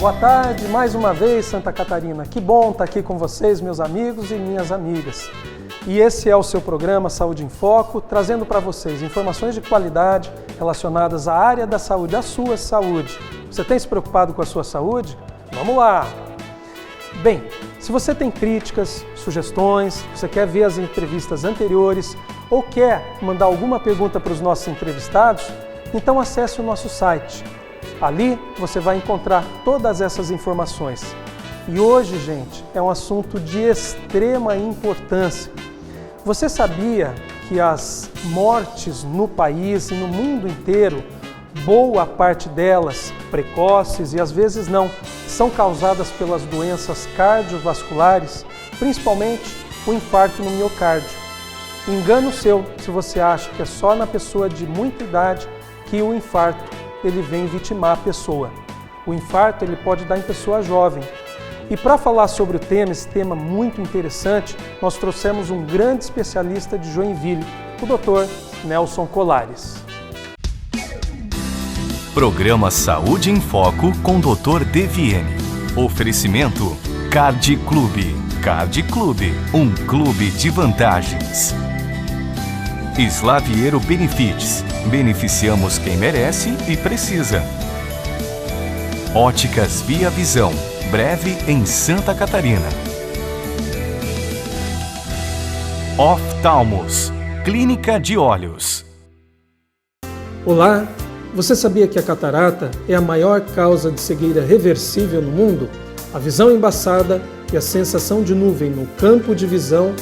Boa tarde, mais uma vez, Santa Catarina. Que bom estar aqui com vocês, meus amigos e minhas amigas. E esse é o seu programa Saúde em Foco, trazendo para vocês informações de qualidade relacionadas à área da saúde, à sua saúde. Você tem se preocupado com a sua saúde? Vamos lá! Bem, se você tem críticas, sugestões, você quer ver as entrevistas anteriores ou quer mandar alguma pergunta para os nossos entrevistados, então acesse o nosso site. Ali você vai encontrar todas essas informações. E hoje, gente, é um assunto de extrema importância. Você sabia que as mortes no país e no mundo inteiro, boa parte delas, precoces e às vezes não, são causadas pelas doenças cardiovasculares, principalmente o infarto no miocárdio. Engano seu se você acha que é só na pessoa de muita idade que o infarto ele vem vitimar a pessoa. O infarto ele pode dar em pessoa jovem. E para falar sobre o tema, esse tema muito interessante, nós trouxemos um grande especialista de Joinville, o Dr. Nelson Colares. Programa Saúde em Foco com Dr. Deviene. Oferecimento Card Clube. Card Clube, um clube de vantagens. Slaviero Benefits. Beneficiamos quem merece e precisa. Óticas Via Visão. Breve em Santa Catarina. Oftalmos. Clínica de Olhos. Olá! Você sabia que a catarata é a maior causa de cegueira reversível no mundo? A visão embaçada e a sensação de nuvem no campo de visão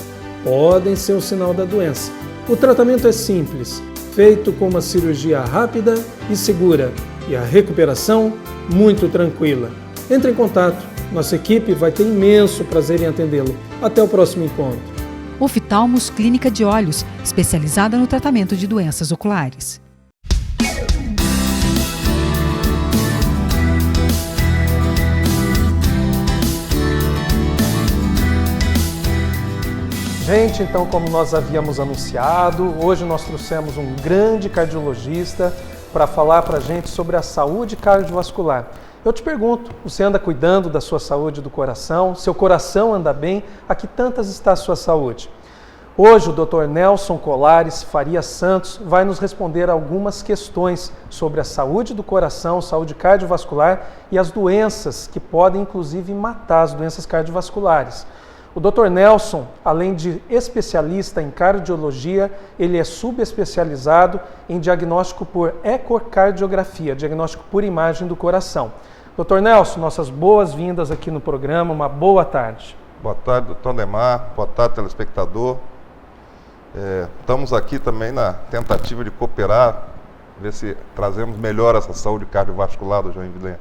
podem ser um sinal da doença. O tratamento é simples, feito com uma cirurgia rápida e segura, e a recuperação muito tranquila. Entre em contato, nossa equipe vai ter imenso prazer em atendê-lo. Até o próximo encontro. Oftalmos Clínica de Olhos, especializada no tratamento de doenças oculares. Gente, então, como nós havíamos anunciado, hoje nós trouxemos um grande cardiologista para falar para a gente sobre a saúde cardiovascular. Eu te pergunto, você anda cuidando da sua saúde do coração? Seu coração anda bem? A que tantas está a sua saúde? Hoje o Dr. Nelson Colares Faria Santos vai nos responder algumas questões sobre a saúde do coração, saúde cardiovascular e as doenças que podem inclusive matar as doenças cardiovasculares. O Dr. Nelson, além de especialista em cardiologia, ele é subespecializado em diagnóstico por ecocardiografia, diagnóstico por imagem do coração. Dr. Nelson, nossas boas-vindas aqui no programa, uma boa tarde. Boa tarde, doutor Neymar, boa tarde, telespectador. Estamos aqui também na tentativa de cooperar, ver se trazemos melhor essa saúde cardiovascular do Joinville.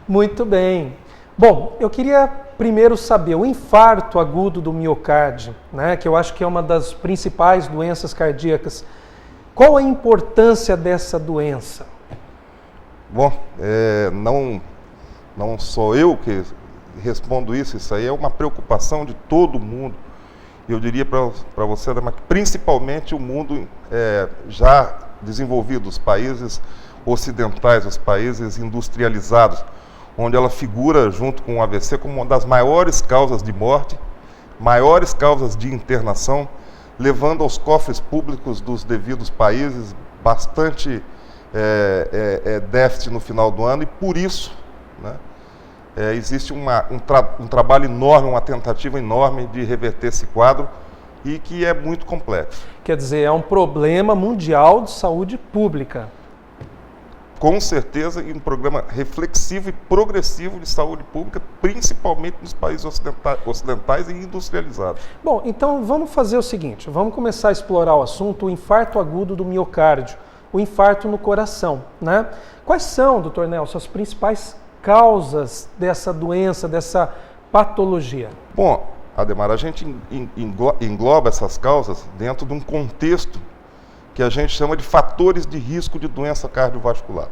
Muito bem. Bom, eu queria primeiro saber o infarto agudo do miocárdio, né, que eu acho que é uma das principais doenças cardíacas. Qual a importância dessa doença? Bom, não sou eu que respondo isso aí é uma preocupação de todo mundo. Eu diria para você, principalmente o mundo já desenvolvido, os países ocidentais, os países industrializados, onde ela figura junto com o AVC como uma das maiores causas de morte, maiores causas de internação, levando aos cofres públicos dos devidos países bastante déficit no final do ano, e por isso, né, existe um trabalho enorme, uma tentativa enorme de reverter esse quadro e que é muito complexo. Quer dizer, é um problema mundial de saúde pública. Com certeza, e um programa reflexivo e progressivo de saúde pública, principalmente nos países ocidentais e industrializados. Bom, então vamos fazer o seguinte, vamos começar a explorar o assunto, o infarto agudo do miocárdio, o infarto no coração, né? Quais são, Dr. Nelson, as principais causas dessa doença, dessa patologia? Bom, Ademar, a gente engloba essas causas dentro de um contexto que a gente chama de fatores de risco de doença cardiovascular.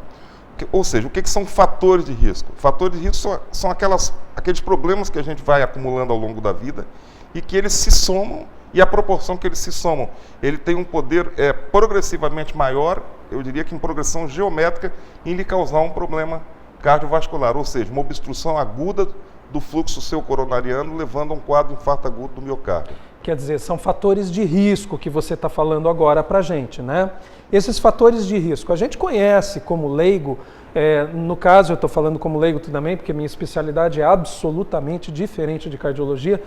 Ou seja, o que são fatores de risco? Fatores de risco são aqueles problemas que a gente vai acumulando ao longo da vida e que eles se somam, e a proporção que eles se somam, ele tem um poder progressivamente maior, eu diria que em progressão geométrica, em lhe causar um problema cardiovascular, ou seja, uma obstrução aguda do fluxo seu coronariano, levando a um quadro de infarto agudo do miocárdio. Quer dizer, são fatores de risco que você está falando agora para a gente, né? Esses fatores de risco, a gente conhece como leigo, no caso eu estou falando como leigo também, porque minha especialidade é absolutamente diferente de cardiologia,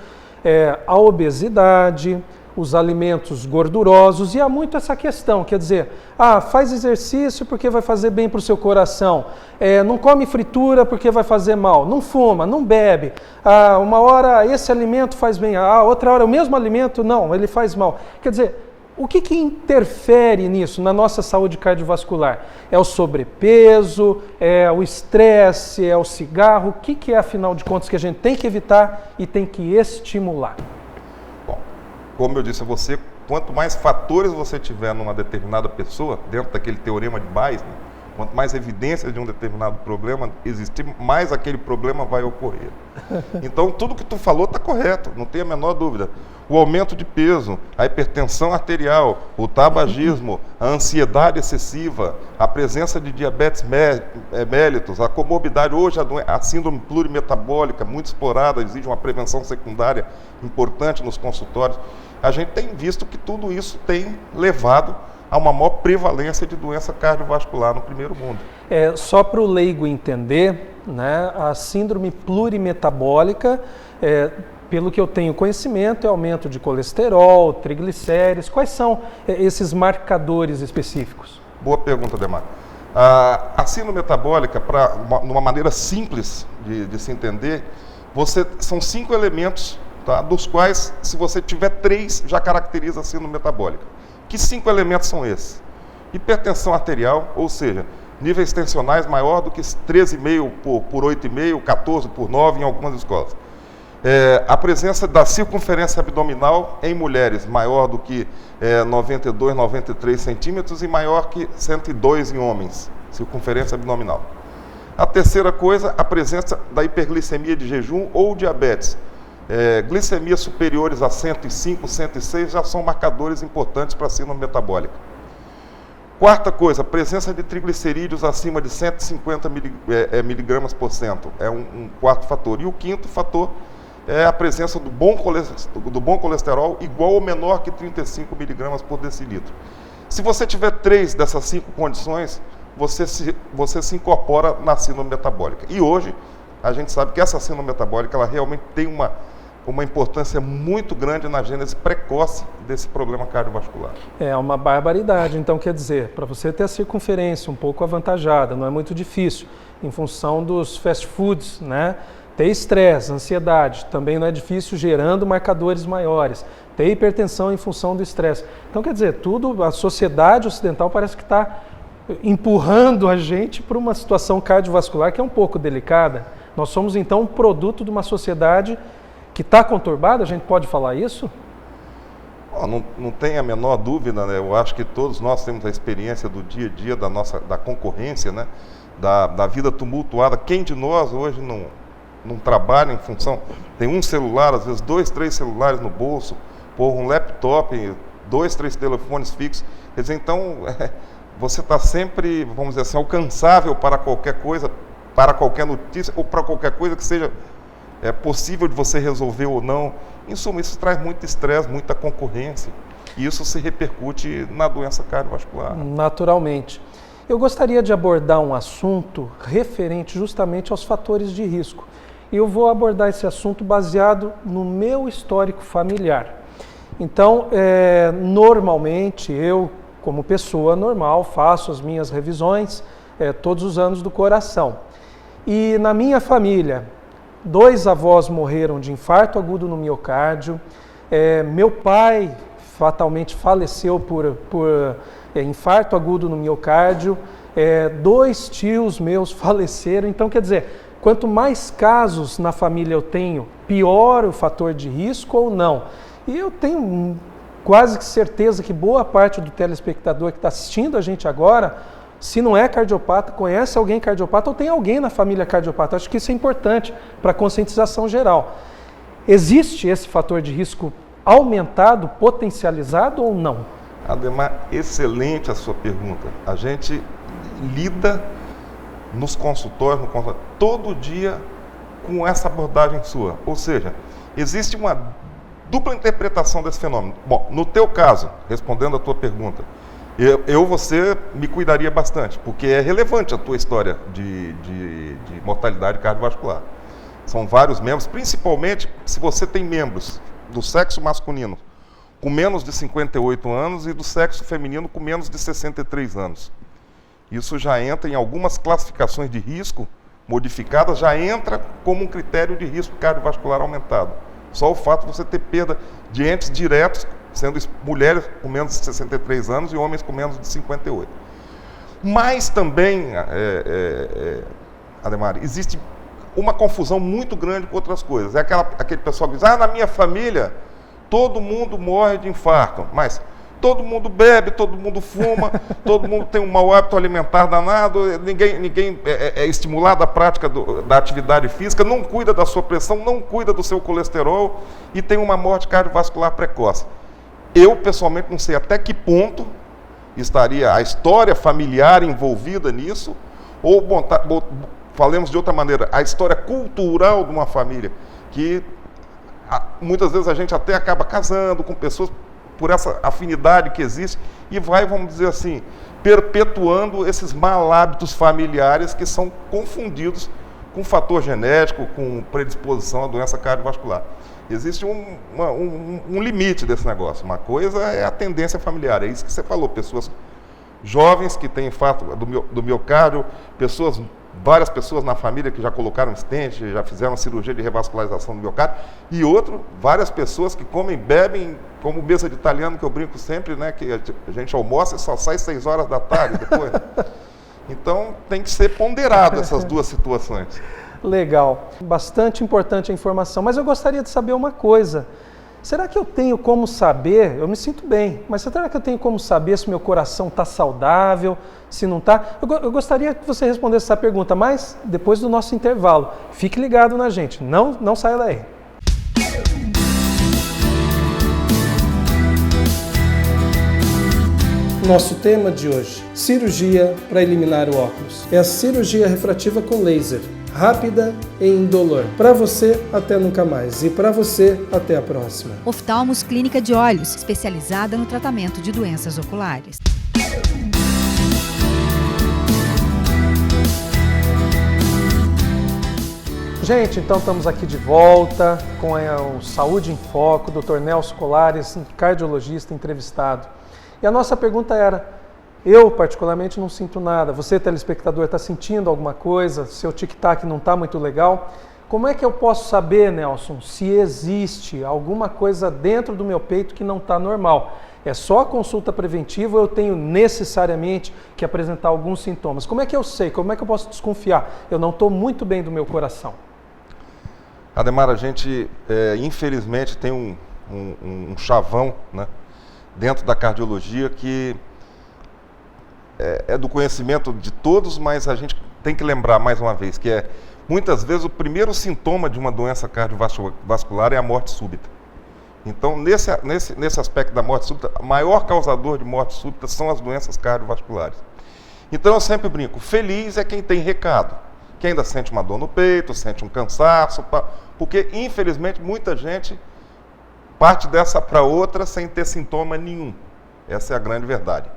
a obesidade, os alimentos gordurosos, e há muito essa questão, quer dizer, faz exercício porque vai fazer bem para o seu coração, não come fritura porque vai fazer mal, não fuma, não bebe, uma hora esse alimento faz bem, outra hora o mesmo alimento, não, ele faz mal. Quer dizer, o que interfere nisso, na nossa saúde cardiovascular? É o sobrepeso, é o estresse, é o cigarro? O que é, afinal de contas, que a gente tem que evitar e tem que estimular? Como eu disse a você, quanto mais fatores você tiver numa determinada pessoa, dentro daquele teorema de Bayes, né, quanto mais evidências de um determinado problema existir, mais aquele problema vai ocorrer. Então, tudo que tu falou está correto, não tem a menor dúvida. O aumento de peso, a hipertensão arterial, o tabagismo, a ansiedade excessiva, a presença de diabetes mellitus, a comorbidade, hoje a síndrome plurimetabólica, muito explorada, exige uma prevenção secundária importante nos consultórios. A gente tem visto que tudo isso tem levado a uma maior prevalência de doença cardiovascular no primeiro mundo. Só para o leigo entender, né, a síndrome plurimetabólica, pelo que eu tenho conhecimento, é aumento de colesterol, triglicéridos. Quais são esses marcadores específicos? Boa pergunta, Demar. A síndrome metabólica, numa maneira simples de se entender, são 5 elementos, tá, dos quais, se você tiver 3, já caracteriza a síndrome metabólica. Que 5 elementos são esses? Hipertensão arterial, ou seja, níveis tensionais maior do que 13,5 por 8,5, 14 por 9 em algumas escolas. A presença da circunferência abdominal em mulheres maior do que 92, 93 centímetros e maior que 102 em homens, circunferência abdominal. A terceira coisa, a presença da hiperglicemia de jejum ou diabetes. Glicemias superiores a 105, 106 já são marcadores importantes para a síndrome metabólica. Quarta coisa, presença de triglicerídeos acima de 150 miligramas por cento, é um quarto fator. E o quinto fator é a presença do bom colesterol igual ou menor que 35 miligramas por decilitro. Se você tiver 3 dessas 5 condições, você se incorpora na síndrome metabólica. E hoje, a gente sabe que essa síndrome metabólica ela realmente tem uma importância muito grande na gênese precoce desse problema cardiovascular. É uma barbaridade. Então, quer dizer, para você ter a circunferência um pouco avantajada, não é muito difícil, em função dos fast foods, né? Ter estresse, ansiedade, também não é difícil, gerando marcadores maiores. Ter hipertensão em função do estresse. Então, quer dizer, a sociedade ocidental parece que está empurrando a gente para uma situação cardiovascular que é um pouco delicada. Nós somos, então, um produto de uma sociedade que está conturbada, a gente pode falar isso? Não tem a menor dúvida, né? Eu acho que todos nós temos a experiência do dia a dia da concorrência, né? Da vida tumultuada. Quem de nós hoje não trabalha em função, tem um celular, às vezes 2, 3 celulares no bolso, um laptop, 2, 3 telefones fixos. Quer dizer, então, você está sempre, vamos dizer assim, alcançável para qualquer coisa, para qualquer notícia ou para qualquer coisa que seja possível de você resolver ou não. Em suma, isso traz muito estresse, muita concorrência. E isso se repercute na doença cardiovascular. Naturalmente. Eu gostaria de abordar um assunto referente justamente aos fatores de risco. E eu vou abordar esse assunto baseado no meu histórico familiar. Então, normalmente, eu, como pessoa normal, faço as minhas revisões todos os anos do coração. E na minha família, 2 avós morreram de infarto agudo no miocárdio. Meu pai fatalmente faleceu por infarto agudo no miocárdio. 2 tios meus faleceram. Então, quer dizer, quanto mais casos na família eu tenho, pior o fator de risco ou não. E eu tenho quase que certeza que boa parte do telespectador que está assistindo a gente agora, se não é cardiopata, conhece alguém cardiopata ou tem alguém na família cardiopata. Acho que isso é importante para a conscientização geral. Existe esse fator de risco aumentado, potencializado ou não? Ademar, excelente a sua pergunta. A gente lida nos consultórios, todo dia com essa abordagem sua. Ou seja, existe uma dupla interpretação desse fenômeno. Bom, no teu caso, respondendo a tua pergunta, você me cuidaria bastante, porque é relevante a tua história de mortalidade cardiovascular. São vários membros, principalmente se você tem membros do sexo masculino com menos de 58 anos e do sexo feminino com menos de 63 anos. Isso já entra em algumas classificações de risco modificadas, já entra como um critério de risco cardiovascular aumentado. Só o fato de você ter perda de entes diretos, sendo mulheres com menos de 63 anos e homens com menos de 58. Mas também, Ademar, existe uma confusão muito grande com outras coisas. É aquele pessoal que diz, na minha família todo mundo morre de infarto, mas todo mundo bebe, todo mundo fuma, todo mundo tem um mau hábito alimentar danado, ninguém é estimulado à prática da atividade física, não cuida da sua pressão, não cuida do seu colesterol e tem uma morte cardiovascular precoce. Eu, pessoalmente, não sei até que ponto estaria a história familiar envolvida nisso, ou, falemos de outra maneira, a história cultural de uma família, que muitas vezes a gente até acaba casando com pessoas por essa afinidade que existe e vai, vamos dizer assim, perpetuando esses mal hábitos familiares que são confundidos com fator genético, com predisposição à doença cardiovascular. Existe um limite desse negócio. Uma coisa é a tendência familiar, é isso que você falou, pessoas jovens que têm infarto do miocárdio, várias pessoas na família que já colocaram stent, já fizeram cirurgia de revascularização do miocárdio, e várias pessoas que comem, bebem, como mesa de italiano, que eu brinco sempre, né, que a gente almoça e só sai 6 horas da tarde depois. Então, tem que ser ponderado essas duas situações. Legal. Bastante importante a informação, mas eu gostaria de saber uma coisa. Será que eu tenho como saber, eu me sinto bem, mas será que eu tenho como saber se meu coração está saudável, se não está? Eu gostaria que você respondesse essa pergunta, mas depois do nosso intervalo. Fique ligado na gente, não saia daí. Nosso tema de hoje, cirurgia para eliminar o óculos. É a cirurgia refrativa com laser. Rápida e indolor. Para você, até nunca mais. E para você, até a próxima. Oftalmos Clínica de Olhos, especializada no tratamento de doenças oculares. Gente, então estamos aqui de volta com o Saúde em Foco, Dr. Nelson Colares, cardiologista entrevistado. E a nossa pergunta era: eu, particularmente, não sinto nada. Você, telespectador, está sentindo alguma coisa? Seu tic-tac não está muito legal? Como é que eu posso saber, Nelson, se existe alguma coisa dentro do meu peito que não está normal? É só a consulta preventiva ou eu tenho necessariamente que apresentar alguns sintomas? Como é que eu sei? Como é que eu posso desconfiar? Eu não estou muito bem do meu coração. Ademar, a gente, infelizmente, tem um chavão, né, dentro da cardiologia que é do conhecimento de todos, mas a gente tem que lembrar mais uma vez que muitas vezes o primeiro sintoma de uma doença cardiovascular é a morte súbita. Então, nesse aspecto da morte súbita, o maior causador de morte súbita são as doenças cardiovasculares. Então, eu sempre brinco, feliz é quem tem recado, que ainda sente uma dor no peito, sente um cansaço, porque, infelizmente, muita gente parte dessa para outra sem ter sintoma nenhum. Essa é a grande verdade.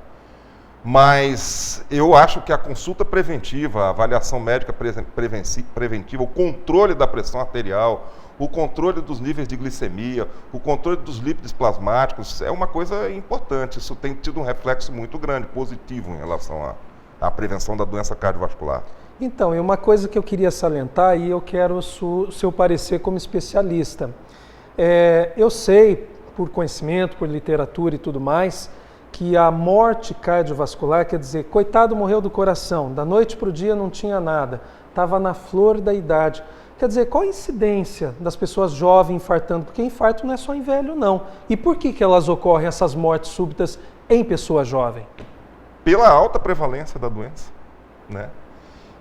Mas eu acho que a consulta preventiva, a avaliação médica preventiva, o controle da pressão arterial, o controle dos níveis de glicemia, o controle dos lípidos plasmáticos, é uma coisa importante. Isso tem tido um reflexo muito grande, positivo, em relação à prevenção da doença cardiovascular. Então, e uma coisa que eu queria salientar, e eu quero o seu parecer como especialista. Eu sei, por conhecimento, por literatura e tudo mais, que a morte cardiovascular, quer dizer, coitado, morreu do coração, da noite para o dia não tinha nada, estava na flor da idade. Quer dizer, qual a incidência das pessoas jovens infartando? Porque infarto não é só em velho, não. E por que elas ocorrem, essas mortes súbitas, em pessoa jovem? Pela alta prevalência da doença, né?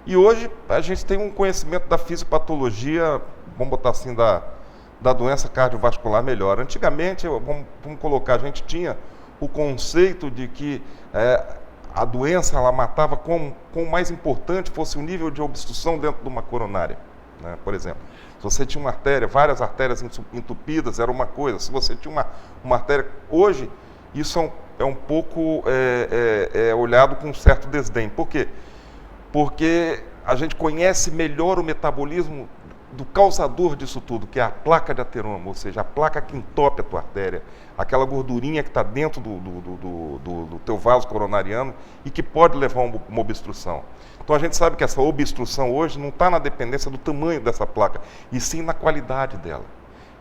E hoje a gente tem um conhecimento da fisiopatologia, vamos botar assim, da doença cardiovascular melhor. Antigamente, vamos colocar, a gente tinha o conceito de que a doença ela matava como o mais importante fosse o nível de obstrução dentro de uma coronária, né? Por exemplo, se você tinha uma artéria, várias artérias entupidas, era uma coisa. Se você tinha uma artéria... Hoje, isso é um pouco olhado com um certo desdém. Por quê? Porque a gente conhece melhor o metabolismo do causador disso tudo, que é a placa de ateroma, ou seja, a placa que entope a tua artéria, aquela gordurinha que está dentro do teu vaso coronariano e que pode levar a uma obstrução. Então a gente sabe que essa obstrução hoje não está na dependência do tamanho dessa placa, e sim na qualidade dela.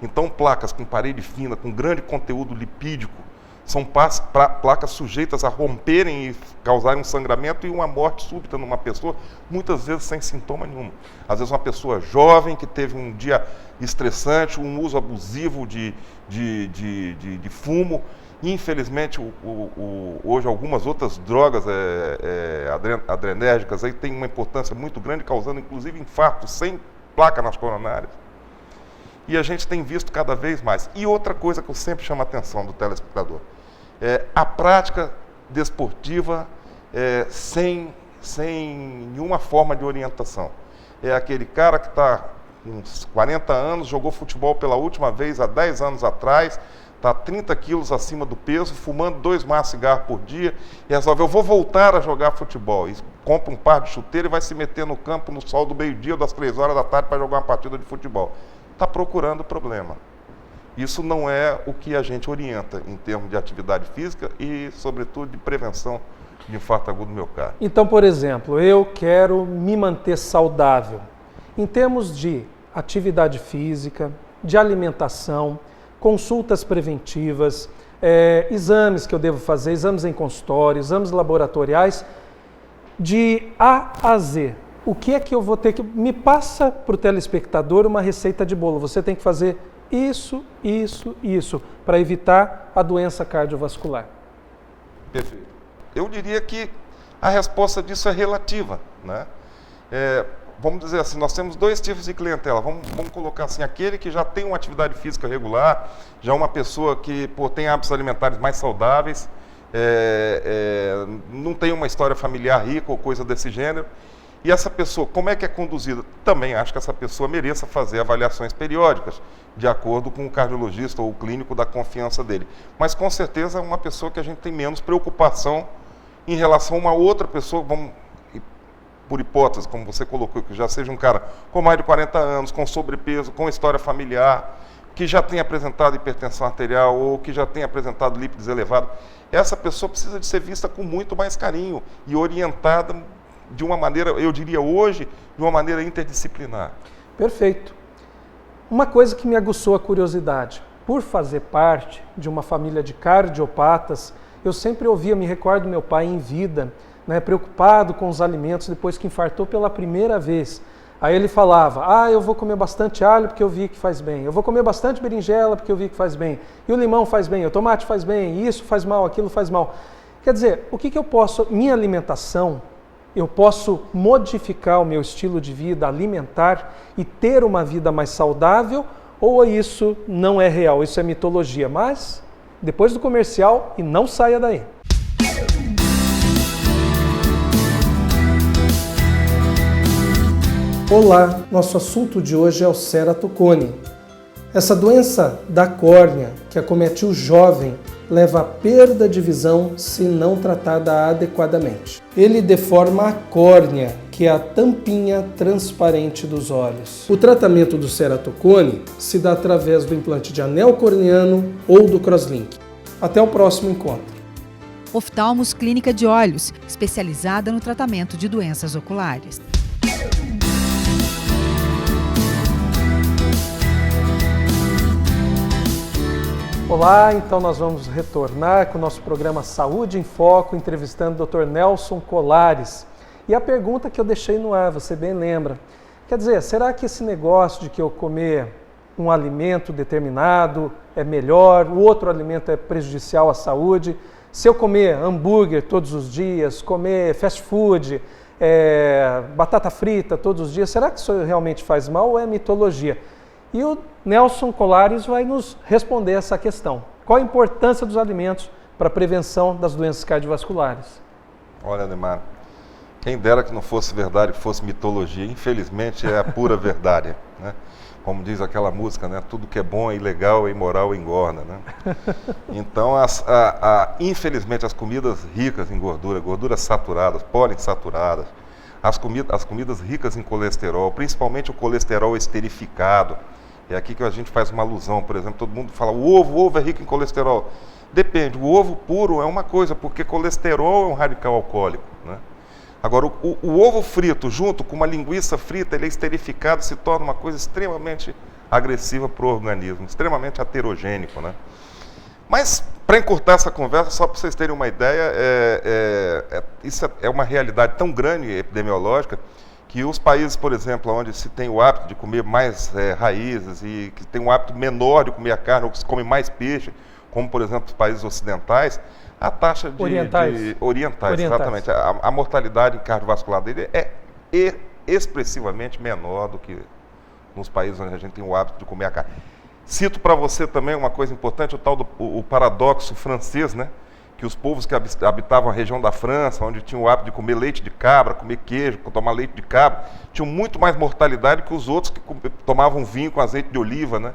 Então placas com parede fina, com grande conteúdo lipídico, são placas sujeitas a romperem e causarem um sangramento e uma morte súbita numa pessoa, muitas vezes sem sintoma nenhum. Às vezes uma pessoa jovem que teve um dia estressante, um uso abusivo de fumo. Infelizmente, hoje algumas outras drogas adrenérgicas aí têm uma importância muito grande, causando inclusive infarto sem placa nas coronárias. E a gente tem visto cada vez mais. E outra coisa que eu sempre chamo a atenção do telespectador, a prática desportiva sem nenhuma forma de orientação. É aquele cara que está com uns 40 anos, jogou futebol pela última vez há 10 anos atrás, está 30 quilos acima do peso, fumando 2 maços de cigarro por dia, e resolve, eu vou voltar a jogar futebol. E compra um par de chuteira e vai se meter no campo no sol do meio-dia ou das 3 horas da tarde para jogar uma partida de futebol. Está procurando problema. Isso não é o que a gente orienta em termos de atividade física e, sobretudo, de prevenção de infarto agudo do miocárdio. Então, por exemplo, eu quero me manter saudável. Em termos de atividade física, de alimentação, consultas preventivas, exames que eu devo fazer, exames em consultório, exames laboratoriais, de A a Z. O que é que eu vou ter que... Me passa para o telespectador uma receita de bolo. Você tem que fazer isso, isso, isso, para evitar a doença cardiovascular. Perfeito. Eu diria que a resposta disso é relativa, né? Vamos dizer assim, nós temos 2 tipos de clientela. Vamos colocar assim, aquele que já tem uma atividade física regular, já uma pessoa que tem hábitos alimentares mais saudáveis, não tem uma história familiar rica ou coisa desse gênero. E essa pessoa, como é que é conduzida? Também acho que essa pessoa mereça fazer avaliações periódicas, de acordo com o cardiologista ou o clínico da confiança dele. Mas com certeza é uma pessoa que a gente tem menos preocupação em relação a uma outra pessoa, vamos, por hipótese, como você colocou, que já seja um cara com mais de 40 anos, com sobrepeso, com história familiar, que já tenha apresentado hipertensão arterial ou que já tenha apresentado lípides elevados. Essa pessoa precisa de ser vista com muito mais carinho e orientada de uma maneira, eu diria hoje, de uma maneira interdisciplinar. Perfeito. Uma coisa que me aguçou a curiosidade, por fazer parte de uma família de cardiopatas, eu sempre ouvia, me recordo meu pai em vida, né, preocupado com os alimentos depois que infartou pela primeira vez. Aí ele falava, eu vou comer bastante alho porque eu vi que faz bem, eu vou comer bastante berinjela porque eu vi que faz bem, e o limão faz bem, o tomate faz bem, isso faz mal, aquilo faz mal. Quer dizer, o que eu posso, minha alimentação, eu posso modificar o meu estilo de vida alimentar e ter uma vida mais saudável, ou isso não é real, isso é mitologia? Mas, depois do comercial, e não saia daí. Olá, nosso assunto de hoje é o ceratocone. Essa doença da córnea que acomete o jovem leva à perda de visão se não tratada adequadamente. Ele deforma a córnea, que é a tampinha transparente dos olhos. O tratamento do ceratocone se dá através do implante de anel corneano ou do crosslink. Até o próximo encontro. Oftalmos Clínica de Olhos, especializada no tratamento de doenças oculares. Olá, então nós vamos retornar com o nosso programa Saúde em Foco, entrevistando o Dr. Nelson Colares. E a pergunta que eu deixei no ar, você bem lembra, quer dizer, será que esse negócio de que eu comer um alimento determinado é melhor, o outro alimento é prejudicial à saúde? Se eu comer hambúrguer todos os dias, comer fast food, batata frita todos os dias, será que isso realmente faz mal ou é mitologia? E o Nelson Colares vai nos responder essa questão. Qual a importância dos alimentos para a prevenção das doenças cardiovasculares? Olha, Neymar, quem dera que não fosse verdade, que fosse mitologia. Infelizmente é a pura verdade, né? Como diz aquela música, né? Tudo que é bom, é ilegal, é imoral, engorda, né? Então, infelizmente, as comidas ricas em gordura, gorduras saturadas, poliinsaturadas, as comidas ricas em colesterol, principalmente o colesterol esterificado. É aqui que a gente faz uma alusão, por exemplo, todo mundo fala, o ovo é rico em colesterol. Depende, o ovo puro é uma coisa, porque colesterol é um radical alcoólico, né? Agora, o ovo frito junto com uma linguiça frita, ele é esterificado, se torna uma coisa extremamente agressiva para o organismo, extremamente aterogênico, né? Mas, para encurtar essa conversa, só para vocês terem uma ideia, isso é uma realidade tão grande epidemiológica, que os países, por exemplo, onde se tem o hábito de comer mais raízes e que tem um hábito menor de comer a carne, ou que se come mais peixe, como, por exemplo, os países ocidentais, a taxa de... Orientais, exatamente. A mortalidade cardiovascular dele é expressivamente menor do que nos países onde a gente tem o hábito de comer a carne. Cito para você também uma coisa importante, o tal do paradoxo francês, né? Que os povos que habitavam a região da França, onde tinham o hábito de comer leite de cabra, comer queijo, tomar leite de cabra, tinham muito mais mortalidade que os outros que tomavam vinho com azeite de oliva, né?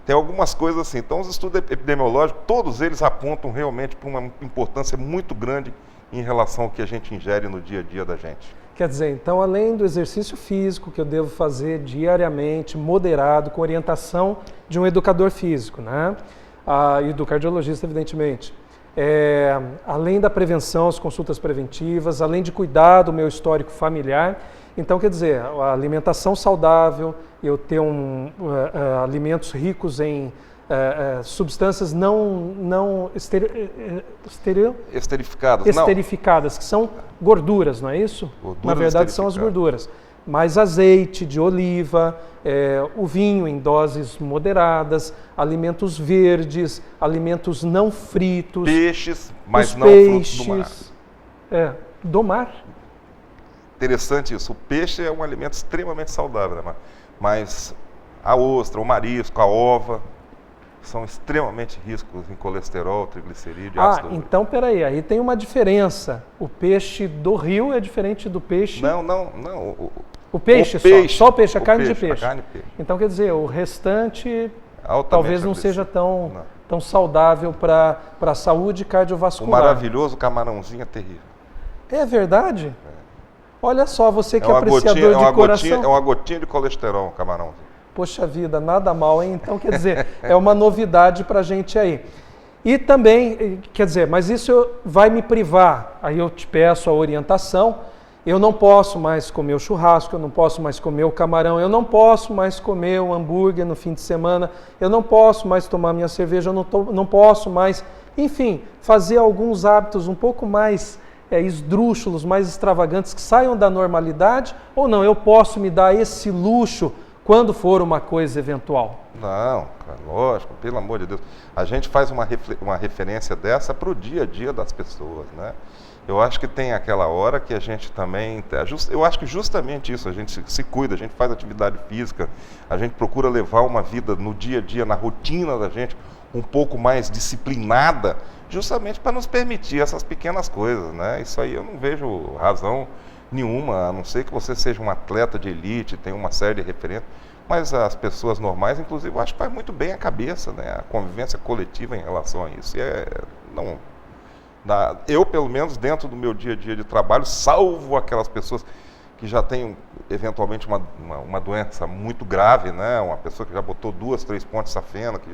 Tem algumas coisas assim. Então, os estudos epidemiológicos, todos eles apontam realmente para uma importância muito grande em relação ao que a gente ingere no dia a dia da gente. Quer dizer, então, além do exercício físico que eu devo fazer diariamente, moderado, com orientação de um educador físico, né? E do cardiologista, evidentemente. Além da prevenção, as consultas preventivas, além de cuidar do meu histórico familiar. Então, quer dizer, a alimentação saudável, eu ter alimentos ricos em substâncias não esterificadas, que são gorduras, não é isso? Na verdade, são as gorduras. Mais azeite de oliva, o vinho em doses moderadas, alimentos verdes, alimentos não fritos. Peixes, mas não frutos do mar. Do mar. Interessante isso. O peixe é um alimento extremamente saudável, né? Mas a ostra, o marisco, a ova são extremamente ricos em colesterol, triglicerídeo e ácido úrico. Então peraí, aí tem uma diferença. O peixe do rio é diferente do peixe... Não. O peixe, só o peixe, a carne de peixe. A carne de peixe. Então quer dizer, o restante altamente talvez não seja tão saudável para a saúde cardiovascular. O maravilhoso camarãozinho é terrível. É verdade? Olha só, você que é apreciador de coração... É uma gotinha de colesterol, camarãozinho. Poxa vida, nada mal, hein? Então, quer dizer, é uma novidade para a gente aí. E também, quer dizer, mas isso vai me privar. Aí eu te peço a orientação. Eu não posso mais comer o churrasco, eu não posso mais comer o camarão, eu não posso mais comer o hambúrguer no fim de semana, eu não posso mais tomar minha cerveja, eu não posso mais... Enfim, fazer alguns hábitos um pouco mais... esdrúxulos, mais extravagantes, que saiam da normalidade, ou não, eu posso me dar esse luxo quando for uma coisa eventual? Não, lógico, pelo amor de Deus. A gente faz uma referência dessa para o dia a dia das pessoas, né? Eu acho que tem aquela hora que a gente também... Eu acho que justamente isso, a gente se cuida, a gente faz atividade física, a gente procura levar uma vida no dia a dia, na rotina da gente, um pouco mais disciplinada, justamente para nos permitir essas pequenas coisas, né? Isso aí eu não vejo razão nenhuma, a não ser que você seja um atleta de elite, tenha uma série de referências, mas as pessoas normais, inclusive, eu acho que faz muito bem a cabeça, né? A convivência coletiva em relação a isso. Eu, pelo menos, dentro do meu dia a dia de trabalho, salvo aquelas pessoas que já têm, eventualmente, uma doença muito grave, né? Uma pessoa que já botou 2, 3 pontes de safena, que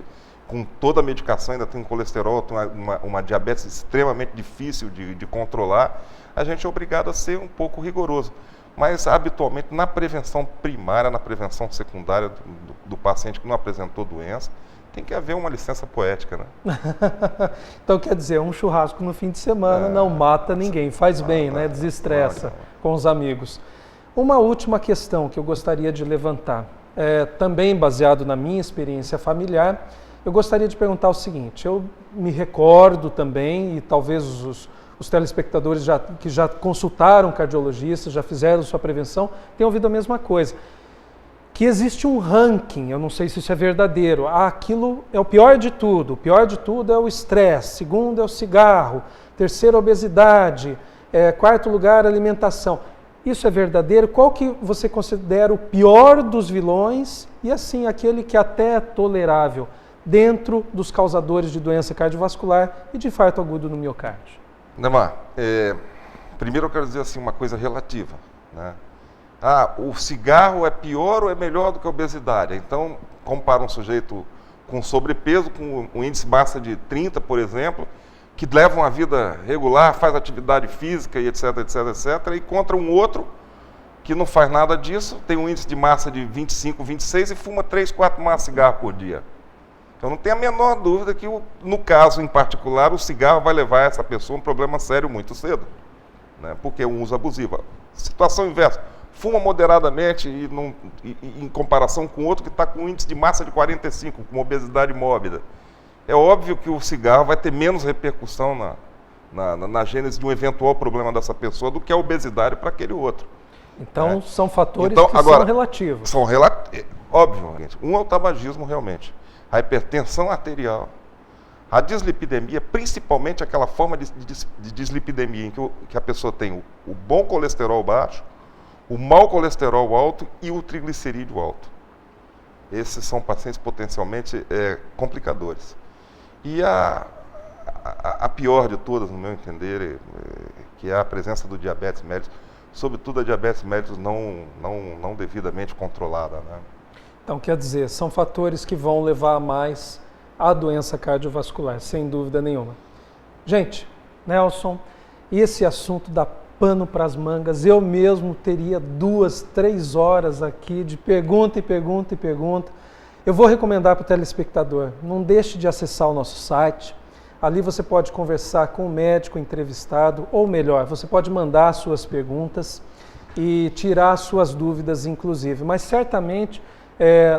com toda a medicação ainda tem um colesterol, tem uma diabetes extremamente difícil de controlar, a gente é obrigado a ser um pouco rigoroso. Mas, habitualmente, na prevenção primária, na prevenção secundária do paciente que não apresentou doença, tem que haver uma licença poética, né? Então, quer dizer, um churrasco no fim de semana não mata ninguém, faz bem, né? Desestressa com os amigos. Uma última questão que eu gostaria de levantar, também baseado na minha experiência familiar, eu gostaria de perguntar o seguinte: eu me recordo também, e talvez os telespectadores que já consultaram cardiologistas, já fizeram sua prevenção, tenham ouvido a mesma coisa, que que existe um ranking, eu não sei se isso é verdadeiro, aquilo é o pior de tudo. O pior de tudo é o estresse, segundo é o cigarro, terceiro a obesidade, quarto lugar a alimentação. Isso é verdadeiro? Qual que você considera o pior dos vilões e assim aquele que até é tolerável dentro dos causadores de doença cardiovascular e de infarto agudo no miocárdio? Neymar, primeiro eu quero dizer assim uma coisa relativa, né? O cigarro é pior ou é melhor do que a obesidade? Então, compara um sujeito com sobrepeso, com um índice de massa de 30, por exemplo, que leva uma vida regular, faz atividade física e etc, etc, etc, e contra um outro que não faz nada disso, tem um índice de massa de 25, 26 e fuma 3, 4 maços de cigarro por dia. Então não tem a menor dúvida que, no caso em particular, o cigarro vai levar essa pessoa a um problema sério muito cedo, né? Porque é um uso abusivo. Situação inversa, fuma moderadamente e em comparação com outro que está com um índice de massa de 45, com obesidade mórbida. É óbvio que o cigarro vai ter menos repercussão na gênese de um eventual problema dessa pessoa do que a obesidade para aquele outro. Então, são fatores que são relativos. São óbvio, gente. Um é o tabagismo, realmente. A hipertensão arterial. A dislipidemia, principalmente aquela forma de dislipidemia em que a pessoa tem o bom colesterol baixo, o mau colesterol alto e o triglicerídeo alto. Esses são pacientes potencialmente complicadores. E a pior de todas, no meu entender, que é a presença do diabetes mellitus, sobretudo a diabetes mellitus não devidamente controlada, né? Então, quer dizer, são fatores que vão levar mais à doença cardiovascular, sem dúvida nenhuma. Gente, Nelson, esse assunto dá pano para as mangas. Eu mesmo teria 2, 3 horas aqui de pergunta e pergunta e pergunta. Eu vou recomendar para o telespectador, não deixe de acessar o nosso site. Ali você pode conversar com o médico entrevistado, ou melhor, você pode mandar suas perguntas e tirar suas dúvidas, inclusive. Mas certamente,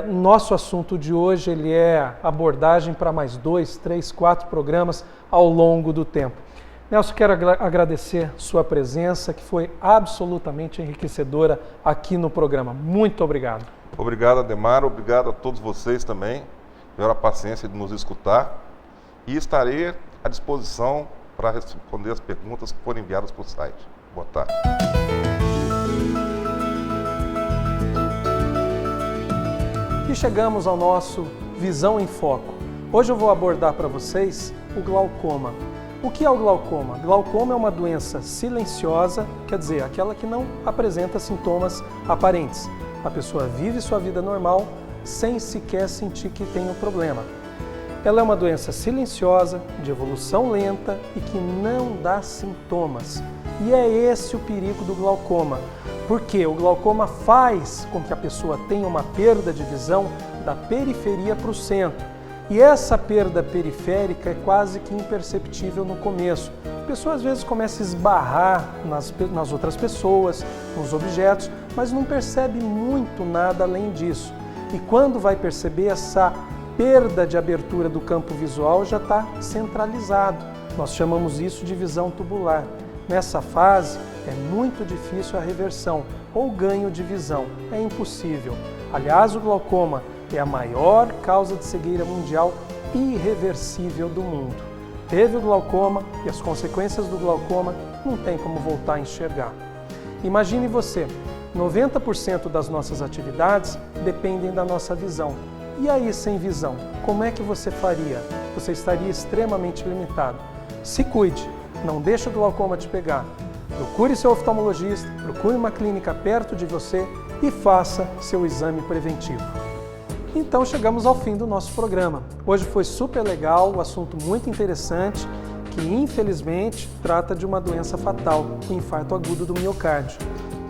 nosso assunto de hoje ele é abordagem para mais 2, 3, 4 programas ao longo do tempo. Nelson, quero agradecer sua presença, que foi absolutamente enriquecedora aqui no programa. Muito obrigado. Obrigado, Ademar. Obrigado a todos vocês também pela a paciência de nos escutar. E estarei à disposição para responder as perguntas que forem enviadas para o site. Boa tarde. E chegamos ao nosso Visão em Foco. Hoje eu vou abordar para vocês o glaucoma. O que é o glaucoma? Glaucoma é uma doença silenciosa, quer dizer, aquela que não apresenta sintomas aparentes. A pessoa vive sua vida normal sem sequer sentir que tem um problema. Ela é uma doença silenciosa, de evolução lenta e que não dá sintomas. E é esse o perigo do glaucoma, porque o glaucoma faz com que a pessoa tenha uma perda de visão da periferia para o centro. E essa perda periférica é quase que imperceptível no começo. A pessoa às vezes começa a esbarrar nas outras pessoas, nos objetos, mas não percebe muito nada além disso. E quando vai perceber, essa perda de abertura do campo visual já está centralizado. Nós chamamos isso de visão tubular. Nessa fase é muito difícil a reversão ou ganho de visão. É impossível. Aliás, o glaucoma é a maior causa de cegueira mundial irreversível do mundo. Teve o glaucoma e as consequências do glaucoma não tem como voltar a enxergar. Imagine você, 90% das nossas atividades dependem da nossa visão. E aí, sem visão, como é que você faria? Você estaria extremamente limitado. Se cuide, não deixe o glaucoma te pegar. Procure seu oftalmologista, procure uma clínica perto de você e faça seu exame preventivo. Então chegamos ao fim do nosso programa. Hoje foi super legal, um assunto muito interessante, que infelizmente trata de uma doença fatal, o infarto agudo do miocárdio.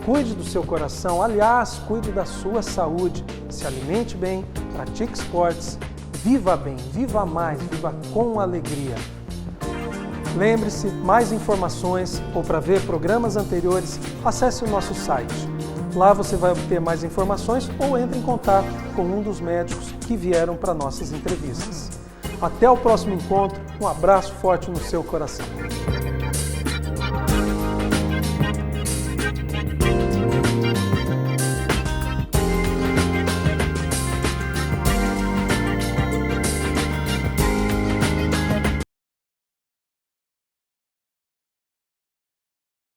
Cuide do seu coração, aliás, cuide da sua saúde, se alimente bem, pratique esportes, viva bem, viva mais, viva com alegria. Lembre-se, mais informações ou para ver programas anteriores, acesse o nosso site. Lá você vai obter mais informações ou entre em contato com um dos médicos que vieram para nossas entrevistas. Até o próximo encontro, um abraço forte no seu coração.